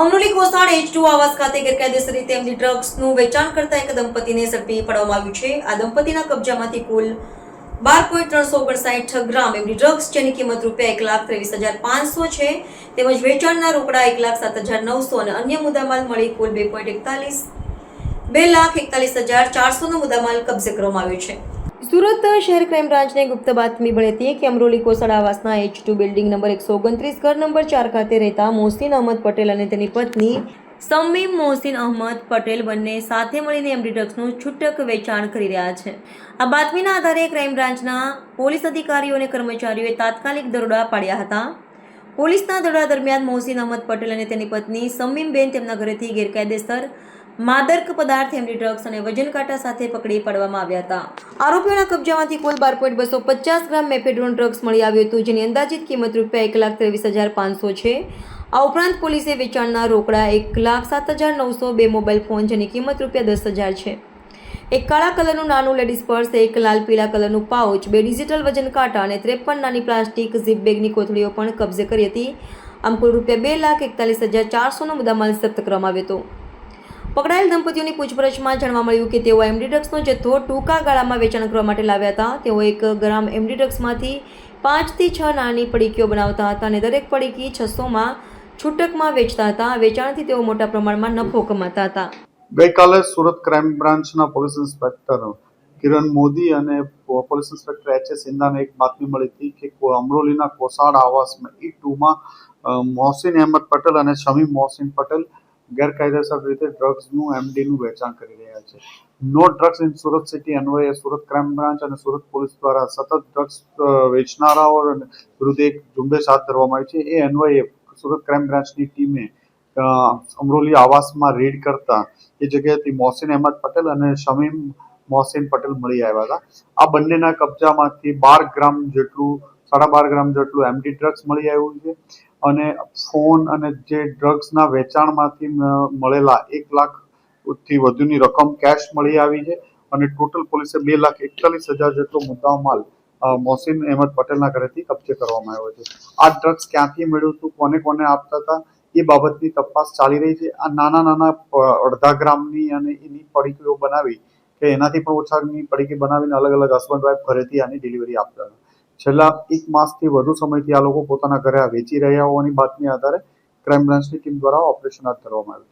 Amroli Kosad H2 આવાસ ખાતે ગેરકાયદેસર રીતે એમડી ડ્રગ્સનું વેચાણ કરતા એક દંપતીને ઝડપી પાડવામાં આવ્યું છે. આ દંપતીના કબજામાંથી કુલ 12.359 ગ્રામ એમડી ડ્રગ્સ જેની કિંમત ₹1,23,500 છે તેમજ વેચાણના રોકડા 1,07,900 અને અન્ય મુદ્દામાલ મળી કુલ 2,41,400 નો મુદ્દામાલ કબજે કરવામાં આવ્યો છે. સુરત શહેર ક્રાઇમ બ્રાન્ચને ગુપ્ત બાતમી મળી હતી કે અમરોલી કોસાડ આવાસના H2 બિલ્ડિંગ નંબર 129 ઘર નંબર 4 ખાતે રહેતા મોહસિન અહમદ પટેલ અને તેની પત્ની સમીમ મોહસિન અહમદ પટેલ બંને સાથે મળીને એમડી ડ્રગ્સનું છૂટક વેચાણ કરી રહ્યા છે. આ બાતમીના આધારે ક્રાઇમ બ્રાન્ચના પોલીસ અધિકારીઓ અને કર્મચારીઓએ તાત્કાલિક દરોડા પાડ્યા હતા. પોલીસના દરોડા દરમિયાન મોહસિન અહમદ પટેલ અને તેની પત્ની સમીમબેન તેમના ઘરેથી ગેરકાયદેસર માદક પદાર્થ એમડી ડ્રગ્સ અને વજન કાંટા સાથે પકડી પાડવામાં આવ્યા હતા. આરોપીઓના કબજામાંથી કુલ 12.250 ગ્રામ મેફેડ્રોન ડ્રગ્સ મળી આવ્યું હતું જેની અંદાજિત કિંમત ₹1,23,500 છે. આ ઉપરાંત પોલીસે વેચાણના રોકડા 1,07,900, 2 મોબાઈલ ફોન જેની કિંમત ₹10,000 છે, એક કાળા કલરનું નાનું લેડીઝ પર્સ, એક લાલ પીળા કલરનું પાઉચ, 2 ડિજિટલ વજન કાંટા અને 53 નાની પ્લાસ્ટિક ઝીપ બેગની કોથળીઓ પણ કબજે કરી હતી. આમ કુલ ₹2,41,400 નો મુદ્દામાલ જપ્ત કરવામાં આવ્યો હતો. પકડાયેલ દંપતીઓની પૂછપરછમાં જાણવા મળ્યું કે તેઓ એમડી ડ્રગ્સનો જથ્થો ટૂંકા ગાળામાં વેચાણ કરવા માટે લાવ્યા હતા. તેઓ 1 ગ્રામ એમડી ડ્રગ્સમાંથી 5 થી 6 નાની પડીકીઓ બનાવતા હતા અને દરેક પડીકી 600માં છૂટકમાં વેચતા હતા. આ વેચાણથી તેઓ મોટા પ્રમાણમાં નફો કમાતા હતા. ગઈકાલે સુરત ક્રાઇમ બ્રાન્ચના પોલીસ ઇન્સ્પેક્ટર કિરણ મોદી અને પોલીસ ઇન્સ્પેક્ટર H.S. સિંધાને એક બાતમી મળી હતી કે અમરોલીના કોસાડ આવાસમાં E2માં મોહસિન અહેમદ પટેલ અને શમીમ મોહસિન પટેલ ગેરકાયદેસર રીતે ડ્રગ્સનું એમડીનું વેચાણ કરી રહ્યા છે. No drugs in Surat city અન્વયે સુરત ક્રાઇમ બ્રાન્ચ અને સુરત પોલીસ દ્વારા સતત ડ્રગ્સ વેચનારાઓ વિરુદ્ધ એક ઝુંબેશ હાથ ધરવામાં આવી છે. એ અન્વયે સુરત ક્રાઇમ બ્રાન્ચની ટીમે અમરોલી આવાસમાં રેડ કરતા એ જગ્યાએથી મોહસિન અહેમદ પટેલ અને શમીમ મોહસિન પટેલ મળી આવ્યા હતા. આ બંનેના કબજામાંથી 12 ગ્રામ જેટલું 12.5 ગ્રામ જેટલું એમડી ડ્રગ્સ મળી આવ્યું છે અને ફોન અને જે ડ્રગ્સના વેચાણમાંથી મળેલા 1 લાખથી વધુની રકમ કેશ મળી આવી છે અને ટોટલ પોલીસે 2,41,000 જેટલો મુદ્દામાલ મોહસિન અહેમદ પટેલના ઘરેથી કબજે કરવામાં આવ્યો છે. આ ડ્રગ્સ ક્યાંથી મળ્યું હતું, કોને કોને આપતા હતા એ બાબતની તપાસ ચાલી રહી છે. આ નાના અડધા ગ્રામની અને એની પડીકીઓ બનાવી કે એનાથી પણ ઓછાની પડીકી બનાવીને અલગ અલગ હસબન્ડ વાઇફ ઘરેથી આની ડિલિવરી આપતા હતા. છેલ્લા 1 માસથી વધુ સમયથી આ લોકો પોતાના ઘરે વેચી રહ્યા હોવાની બાતમી આધારે ક્રાઇમ બ્રાન્ચની ટીમ દ્વારા ઓપરેશન હાથ ધરવામાં આવ્યું.